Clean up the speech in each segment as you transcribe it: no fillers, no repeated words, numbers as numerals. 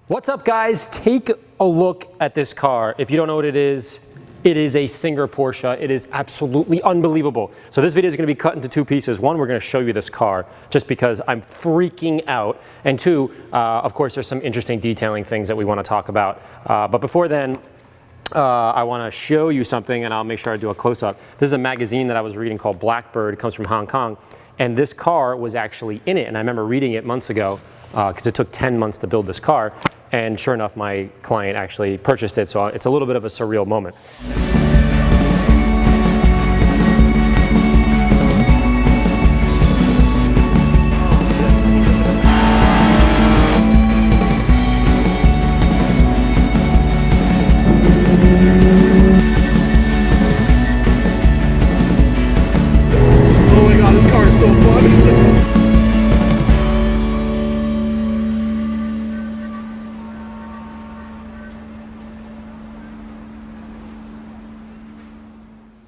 What's up, guys? Take a look at this car. If you don't know what it is a Singer Porsche. It is absolutely unbelievable. So this video is going to be cut into two pieces. One, we're going to show you this car just because I'm freaking out. And two, of course, there's some interesting detailing things that we want to talk about. But before then, I want to show you something, and I'll make sure I do a close-up. This is a magazine that I was reading called Blackbird. It comes from Hong Kong. And this car was actually in it. And I remember reading it months ago because it took 10 months to build this car. And sure enough, my client actually purchased it. So it's a little bit of a surreal moment. Oh my God, this car is so fun.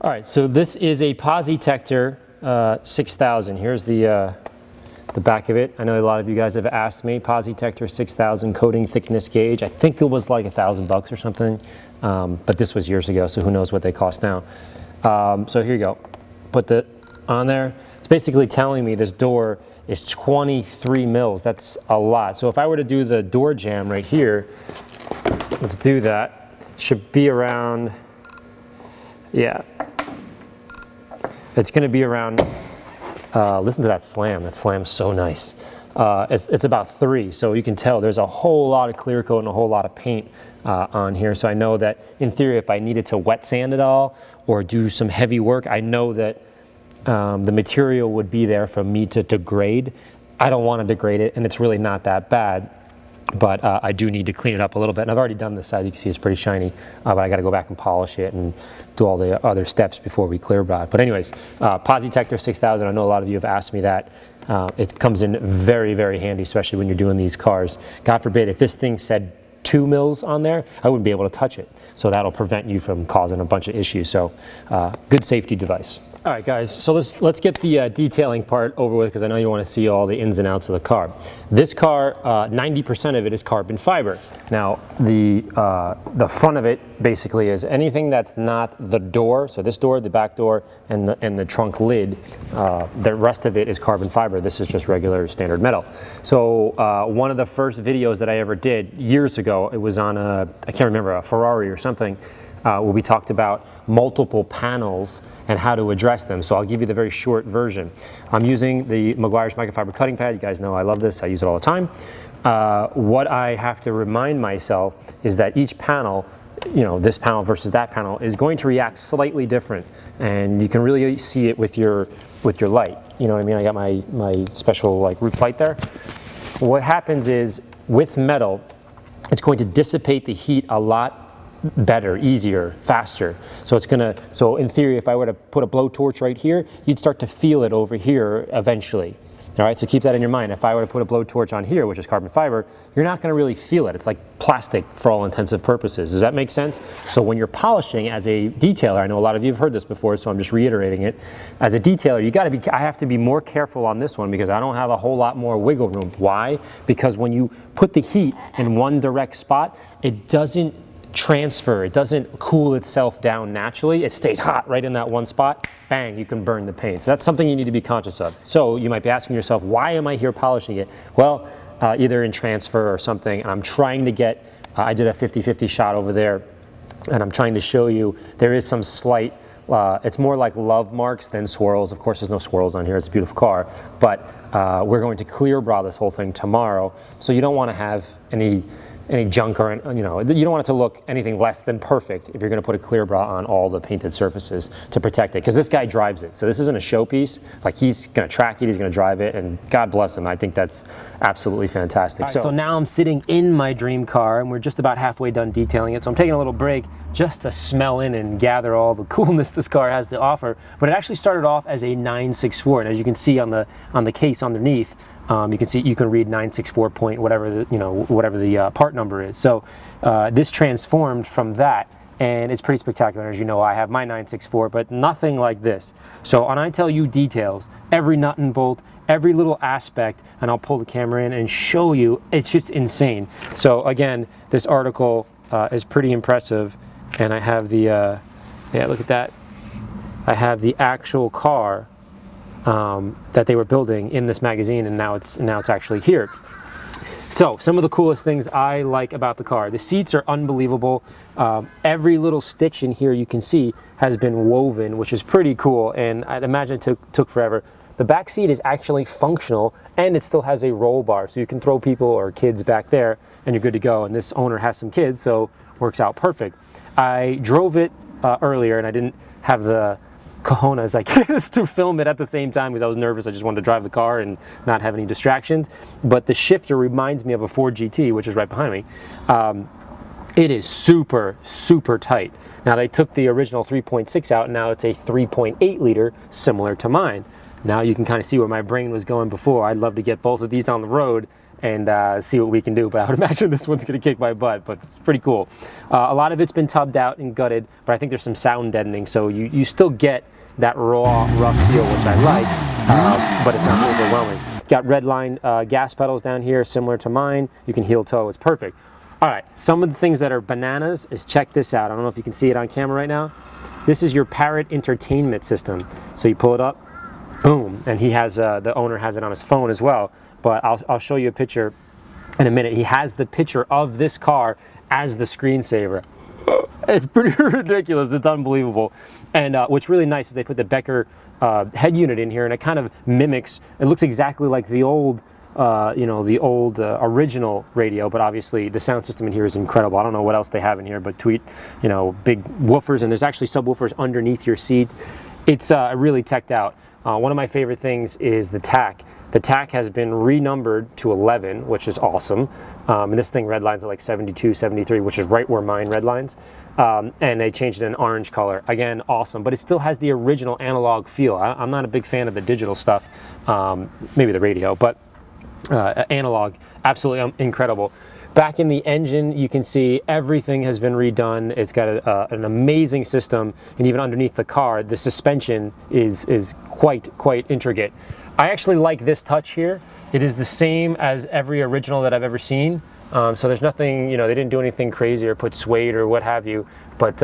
All right, so this is a Posi Tector 6000. Here's the back of it. I know a lot of you guys have asked me. Posi Tector 6000 coating thickness gauge. I think it was like $1,000 or something, but this was years ago, so who knows what they cost now. So here you go. Put the on there. It's basically telling me this door is 23 mils. That's a lot. So if I were to do the door jamb right here, let's do that. Should be around, yeah. It's going to be around, listen to that slam. That slam's so nice. It's about 3, so you can tell there's a whole lot of clear coat and a whole lot of paint on here. So I know that in theory, if I needed to wet sand it all or do some heavy work, I know that the material would be there for me to degrade. I don't want to degrade it, and it's really not that bad. But I do need to clean it up a little bit. And I've already done this side. You can see it's pretty shiny. But I got to go back and polish it and do all the other steps before we clear rod. But anyways, Posi Tector 6000. I know a lot of you have asked me that. It comes in very, very handy, especially when you're doing these cars. God forbid, if this thing said 2 mils on there, I wouldn't be able to touch it. So that'll prevent you from causing a bunch of issues. So good safety device. All right, guys, so let's get the detailing part over with because I know you want to see all the ins and outs of the car. This car, 90% of it is carbon fiber. Now, the front of it basically is anything that's not the door, so this door, the back door, and the trunk lid, the rest of it is carbon fiber. This is just regular standard metal. So one of the first videos that I ever did years ago, it was on I can't remember, a Ferrari or something, where we talked about multiple panels and how to address them. So I'll give you the very short version. I'm using the Meguiar's microfiber cutting pad. You guys know I love this. I use it all the time. What I have to remind myself is that each panel, you know, this panel versus that panel, is going to react slightly different. And you can really see it with your light. You know what I mean? I got my special like roof light there. What happens is with metal, it's going to dissipate the heat a lot better, easier, faster. So in theory, if I were to put a blowtorch right here, you'd start to feel it over here eventually. All right, so keep that in your mind. If I were to put a blowtorch on here, which is carbon fiber, you're not going to really feel it. It's like plastic for all intensive purposes. Does that make sense? So when you're polishing as a detailer, I know a lot of you have heard this before, so I'm just reiterating it. As a detailer, I have to be more careful on this one because I don't have a whole lot more wiggle room. Why? Because when you put the heat in one direct spot, it doesn't transfer. It doesn't cool itself down naturally. It stays hot right in that one spot. Bang, you can burn the paint. So that's something you need to be conscious of. So you might be asking yourself, why am I here polishing it? Well, either in transfer or something, and I'm trying to get, I did a 50-50 shot over there, and I'm trying to show you there is some slight, it's more like love marks than swirls. Of course, there's no swirls on here. It's a beautiful car, but we're going to clear bra this whole thing tomorrow, so you don't want to have any junk or, you know, you don't want it to look anything less than perfect if you're going to put a clear bra on all the painted surfaces to protect it, because this guy drives it. So this isn't a showpiece. Like, he's going to track it, he's going to drive it, and God bless him. I think that's absolutely fantastic. Right, so now I'm sitting in my dream car, and we're just about halfway done detailing it. So I'm taking a little break just to smell in and gather all the coolness this car has to offer. But it actually started off as a 964, and as you can see on the case underneath, you can read 964 point whatever the part number is. So this transformed from that and it's pretty spectacular. As you know, I have my 964, but nothing like this. So when I tell you details, every nut and bolt, every little aspect, and I'll pull the camera in and show you, it's just insane. So again, this article is pretty impressive, and I have the, yeah, look at that. I have the actual car that they were building in this magazine, and now it's actually here. So some of the coolest things I like about the car: the seats are unbelievable. Every little stitch in here you can see has been woven, which is pretty cool, and I'd imagine it took forever. The back seat is actually functional, and it still has a roll bar, so you can throw people or kids back there and you're good to go. And this owner has some kids, so works out perfect. I drove it earlier, and I didn't have the cojones like to film it at the same time because I was nervous. I just wanted to drive the car and not have any distractions. But the shifter reminds me of a Ford GT, which is right behind me. It is super, super tight. Now they took the original 3.6 out, and now it's a 3.8 liter, similar to mine. Now you can kind of see where my brain was going before. I'd love to get both of these on the road and see what we can do, but I would imagine this one's going to kick my butt, but it's pretty cool. A lot of it's been tubbed out and gutted, but I think there's some sound deadening, so you still get that raw, rough feel, which I like, but it's not overwhelming. Got red line gas pedals down here, similar to mine. You can heel toe, it's perfect. All right, some of the things that are bananas is, check this out. I don't know if you can see it on camera right now. This is your Parrot entertainment system. So you pull it up, boom, and he has, the owner has it on his phone as well, but I'll show you a picture in a minute. He has the picture of this car as the screensaver. It's pretty ridiculous, it's unbelievable. And what's really nice is they put the Becker head unit in here, and it kind of mimics, it looks exactly like the old, you know, the old original radio, but obviously the sound system in here is incredible. I don't know what else they have in here, but you know, big woofers, and there's actually subwoofers underneath your seats. It's really teched out. One of my favorite things is the tack. The tack has been renumbered to 11, which is awesome. And this thing redlines at like 72, 73, which is right where mine redlines. And they changed it in orange color. Again, awesome. But it still has the original analog feel. I'm not a big fan of the digital stuff, maybe the radio, but analog, absolutely incredible. Back in the engine, you can see everything has been redone. It's got an amazing system, and even underneath the car, the suspension is quite intricate. I actually like this touch here. It is the same as every original that I've ever seen. So there's nothing, you know, they didn't do anything crazy or put suede or what have you, but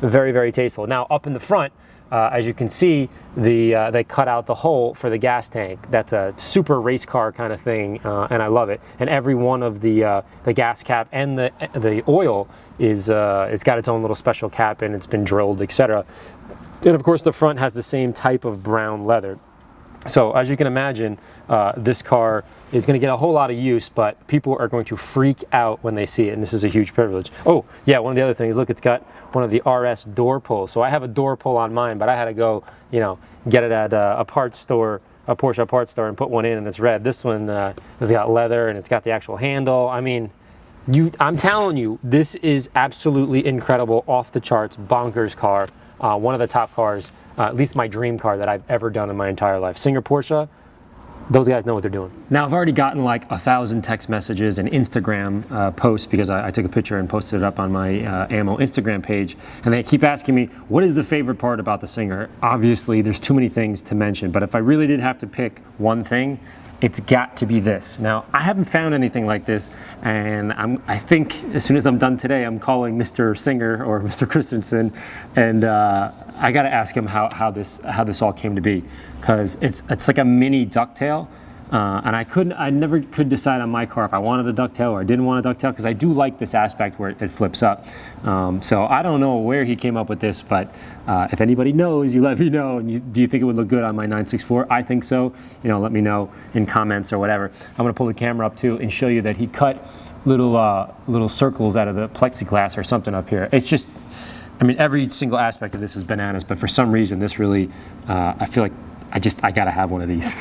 very, very tasteful. Now up in the front, as you can see, they cut out the hole for the gas tank. That's a super race car kind of thing, and I love it. And every one of the gas cap and the oil is it's got its own little special cap, and it's been drilled, etc. And of course, the front has the same type of brown leather. So as you can imagine, this car is going to get a whole lot of use, but people are going to freak out when they see it, and this is a huge privilege. Oh yeah, one of the other things, look, it's got one of the RS door pulls. So I have a door pull on mine, but I had to go, you know, get it at a parts store, a Porsche parts store, and put one in, and it's red. This one has got leather, and it's got the actual handle. I mean, I'm telling you, this is absolutely incredible, off the charts, bonkers car. One of the top cars, at least my dream car that I've ever done in my entire life. Singer Porsche, those guys know what they're doing. Now, I've already gotten like 1,000 text messages and Instagram posts because I took a picture and posted it up on my AMMO Instagram page, and they keep asking me, what is the favorite part about the Singer? Obviously, there's too many things to mention, but if I really did have to pick one thing, it's got to be this. Now, I haven't found anything like this, and I think as soon as I'm done today, I'm calling Mr. Singer or Mr. Christensen, and I got to ask him how this all came to be, because it's like a mini ducktail, and I never could decide on my car if I wanted a ducktail or I didn't want a ducktail, because I do like this aspect where it flips up. So I don't know where he came up with this, but if anybody knows, you let me know. And do you think it would look good on my 964? I think so. You know, let me know in comments or whatever. I'm gonna pull the camera up too and show you that he cut little circles out of the plexiglass or something up here. It's just, I mean, every single aspect of this is bananas, but for some reason this really, I feel like I gotta have one of these.